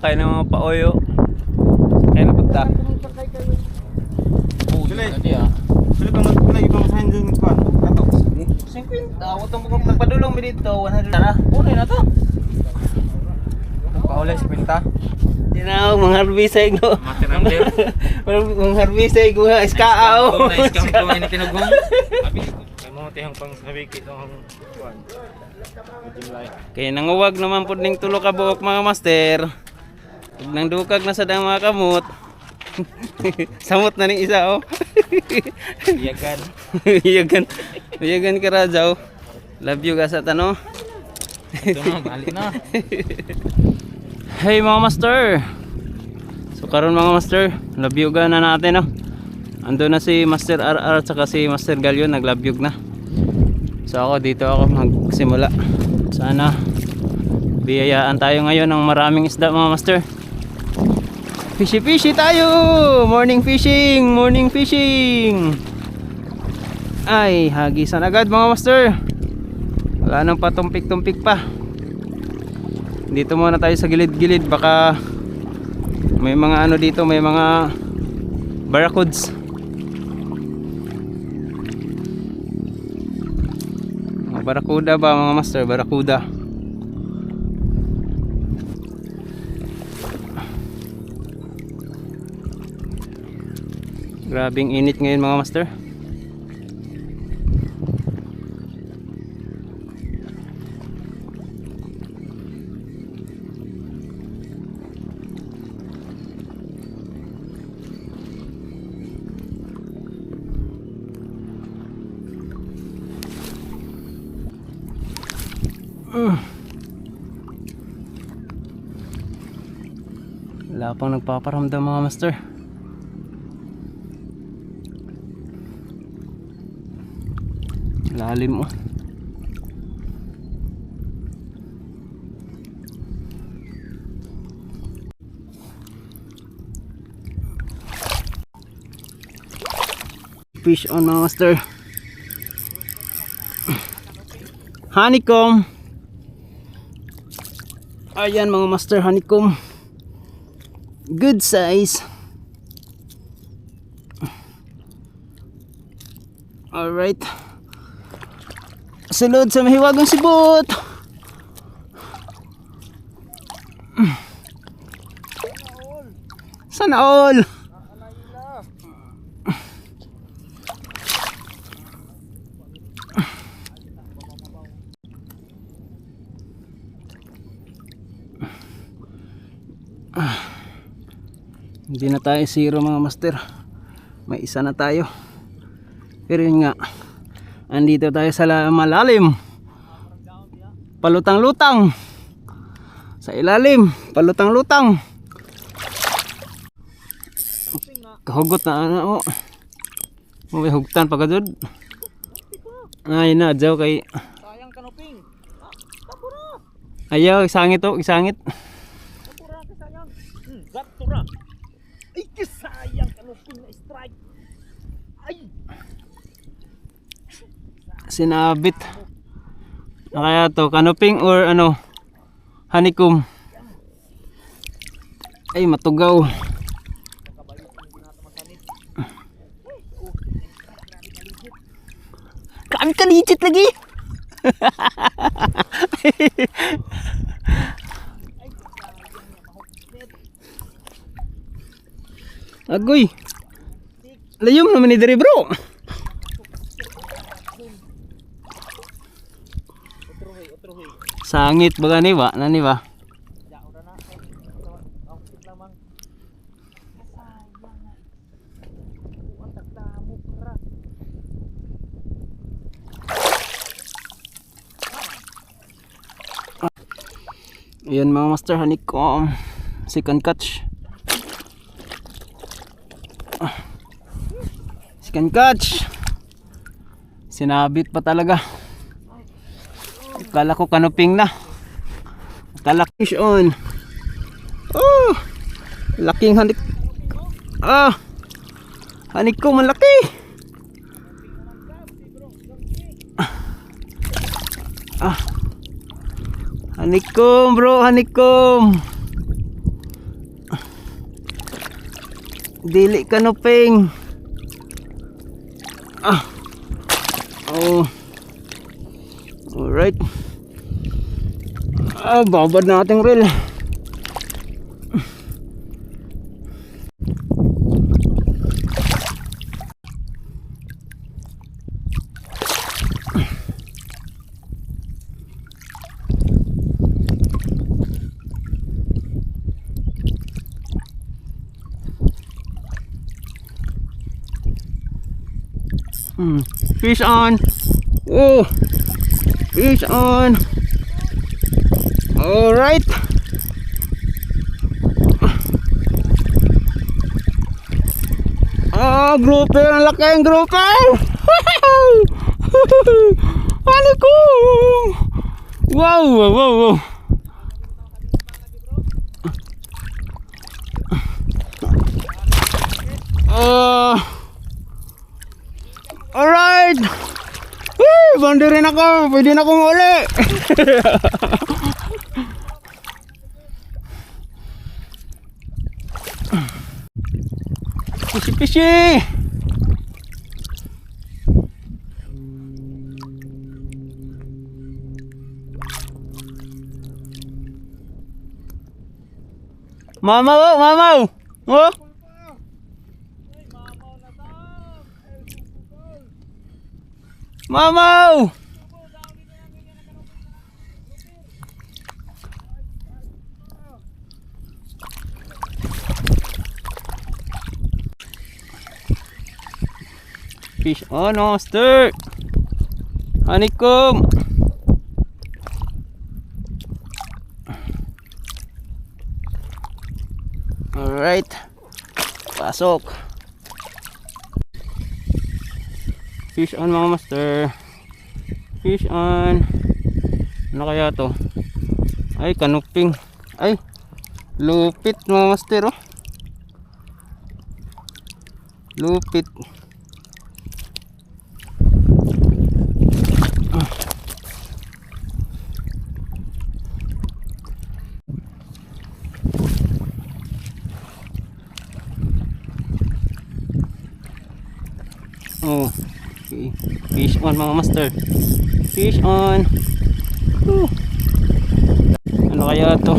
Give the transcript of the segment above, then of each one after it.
sakay ng mga paoyo. Sakay na punta. Sila ka mag-play ibang sign dun ko. Kato. 50. Awat mo kung nagpadulong mi dito 100. Tara, puno na to. Paulay 50. Tinaw, mga harbisay ko. Master number. Mga harbisay ko nga, iskaaw. Iskam ko ini tinugong. Abi kay mo tihang pang sabiki tong kuan. Kaya nanguwag naman po ning tulo ka buok mga master. Huwag nang dukag na sa dang mga kamot. Samot na ning isa oh. Iyagan. Iyagan ka Rajaw. Love you ka sa tano. Ito na, balik na. Hey mga master. So karon mga master, love you na natin oh. Ando na si Master RR at saka si Master Galyon, naglabyog na. So ako dito ako magsimula. Sana biyayaan tayo ngayon ng maraming isda mga master. Fishy tayo! Morning fishing! Ay, hagisan agad mga master. Wala nang patumpik-tumpik pa. Dito muna tayo sa gilid-gilid, baka may mga ano dito, may mga barracuds. Mga barracuda ba mga master? Barracuda. Grabing init ngayon mga master. Wala pang nagpaparamdam mga master. Lalim mo. Fish on mga master. Honeycomb. Ayan mga master, honeycomb. Good size. Alright. Sulod sa mahiwagang sibot. Sana all. Hindi na tayo zero mga master. May isa na tayo. Pero yun nga, andito tayo sa malalim. Palutang-lutang. Sa ilalim, palutang-lutang. Kahugot na ano. May hugtan pa kadud. Ay na, adyaw kay. Sayang kanuping. Tapura. Ayaw, isangit to, isangit. Tapura ka sayang. Gatura. Ay, sayang kanuping na strike. Ay. Sinabit. Kaya to, kanuping or ano, honeycomb. Ay, matugaw. Kami kaligit lagi. Agoy. Layom naman ni diri bro. Sangit baga ni ba? Nani ba? Ayan mga master, honeycomb. Second catch. Second catch. Sinabit pa talaga. Akala ko kanuping na. Akala fish on. Oh, laking honeycomb, ang laki. Honeycomb bro, honeycomb. Dili kanuping. Ah. Oh. Alright. Babad na ating reel. Fish on. Oh, fish on. All right. Grouper, ang laki ang grouper. Ano ko? Wow, wow, wow, wow. Alright. Bandirin ako. Pwede na akong uli. Fishy. Mamaw. Oh. Mamaw. Fish on, monster. Honeycomb. Alright. Pasok. Fish on mga master. Fish on. Ano kaya to? Ay, kanuping. Ay, lupit mga master, oh. Lupit. Oh, okay. Fish on mga master. Fish on. Ano kaya to?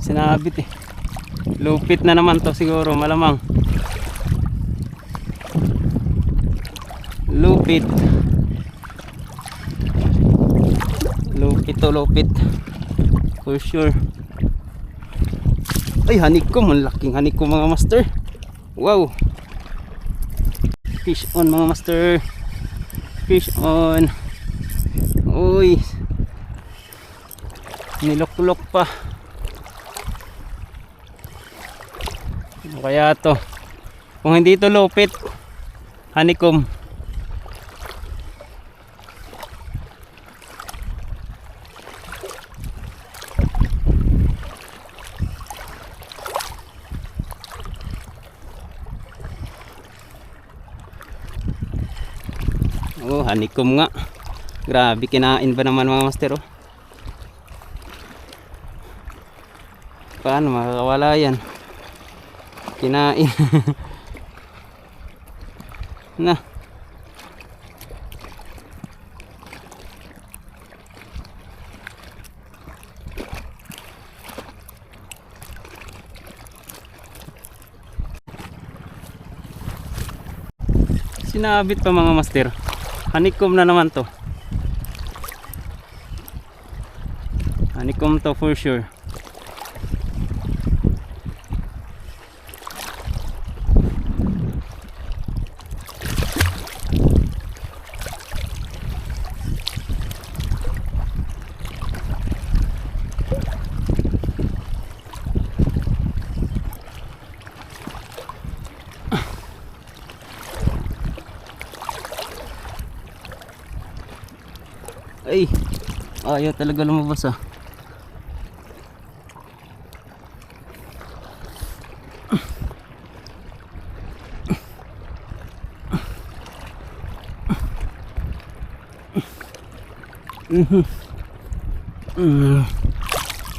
Sinabit eh. Lupit na naman to siguro, malamang. Lupit. Lupit. For sure. Ay, honeycomb. Ang laking honeycomb mga master. Wow. Fish on mga master. Fish on. Uy. Nilok-lok pa. Ano kaya to? Kung hindi ito lupit, honeycomb. Oh, honeycomb nga. Grabe, kinain ba naman mga master, oh. Paano makakawala yan? Kinain. Na. Sinabit pa mga master. Honeycomb na naman to. Honeycomb to for sure. Ay, ayaw talaga lumabas, ah.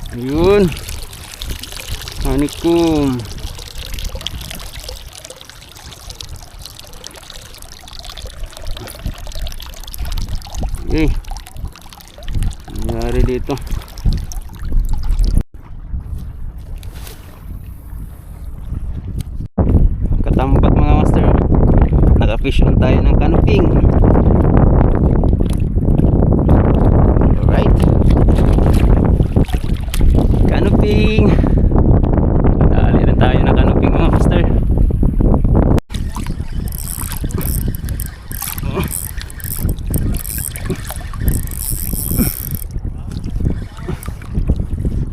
Ayun. Honeycomb. Eh, nangyari dito. Katambat mga master. Naka-fish on tayo ng canoping. Alright. Canoping. Dali rin tayo ng canoping mga master.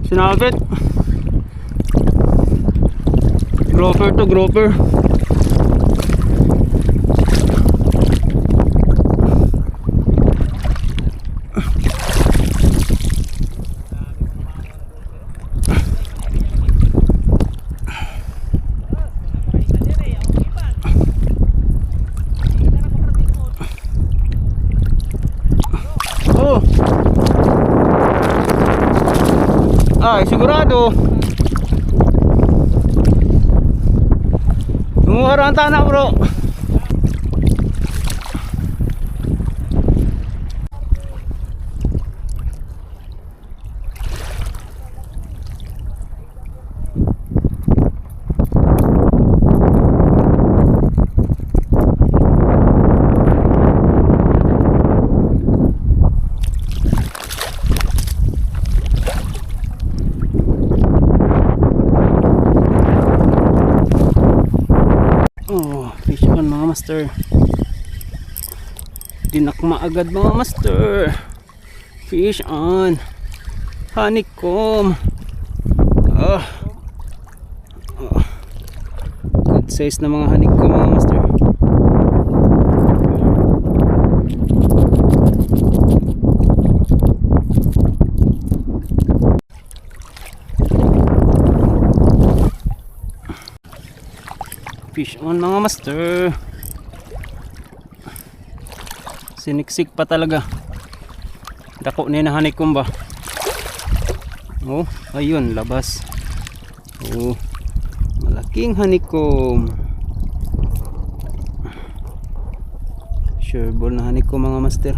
Sinabit. Grouper to grouper. Oh. Ay, sigurado. Mura ang tanah, bro. Oh, fish on mga master. Dinakma agad mga master. Fish on. Honeycomb. Oh. Oh. Good size na mga honeycomb mga master. Fish on mga master. Siniksik pa talaga. Dako na honeycomb ba? Oh, ayun labas. Oh, malaking honeycomb. Sure ball na honeycomb mga master.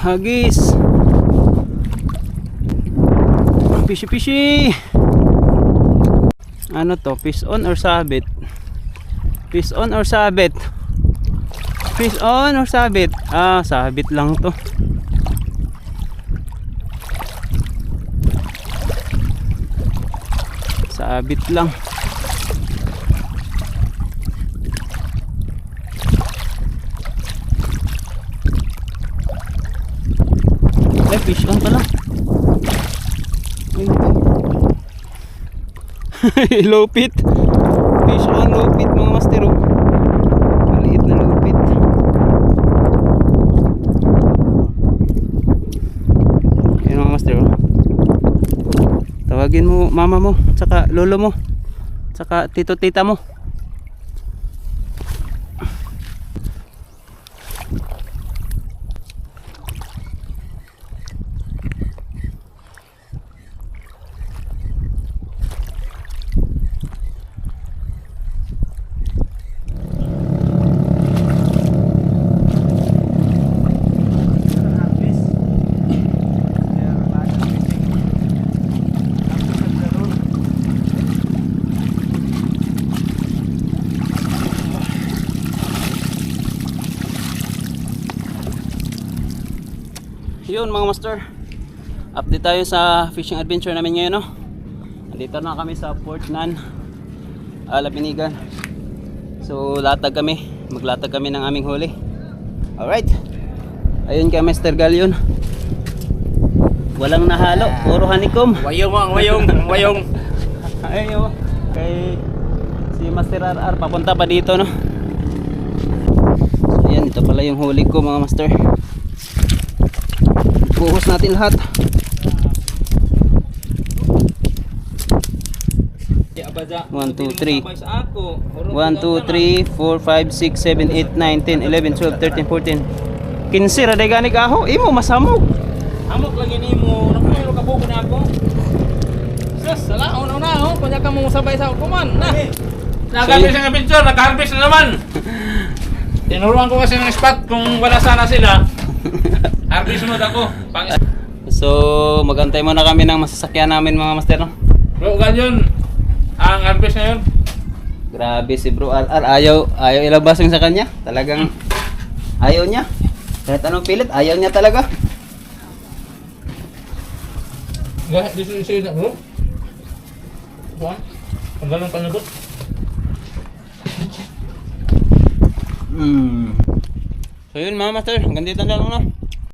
Hagis. Fishy. Ano to? Fish on or sabit? Fish on or sabit? Fish on or sabit? Ah, sabit lang to. Sabit lang. Fish on pala. Low pit. Fish on low pit mga master. Maliit na low pit. Yan mga master. Tawagin mo mama mo, tsaka lolo mo, tsaka tito tita mo. Yun mga master, update tayo sa fishing adventure namin ngayon, no? Andito na kami sa Port Nan, Labinigan. So latag kami, maglatag kami ng aming huli. Alright, ayun kay Mr. Galyon. Walang nahalo, puro honeycomb. Wayong. Ayun, kay si Master RR papunta pa dito, no? So ayan, ito pala yung huli ko mga master. Buhos natin lahat. Baja. 1, 2, 3. Sabay sa ako. 1, 2, 3, 4, 5, 6, 7, 8, 9, 10, 11, 12, 13, 14. 15 ra day gani kaho. Imo masamog. Amok lagi nimo. Nakuha ka buko na ako. Sus, sala una-una oh. Kunya ka mo sabay sa ako man. Na. Nagabis ang picture, nag-harvest na naman. Tinuruan ko kasi ng spot kung wala sana sila. Harvest mode ako. So, magantay muna kami ng masasakyan namin mga master, no? Bro, ganyan. Ang harvest na yun. Grabe si Bro Al ayaw ilabas yung sa kanya. Talagang ayaw niya. Kahit anong pilit, ayaw niya talaga. Gahit dito na bro. Buwan. Ang galang panabot. So yun mga master, hanggang dito na lang, no?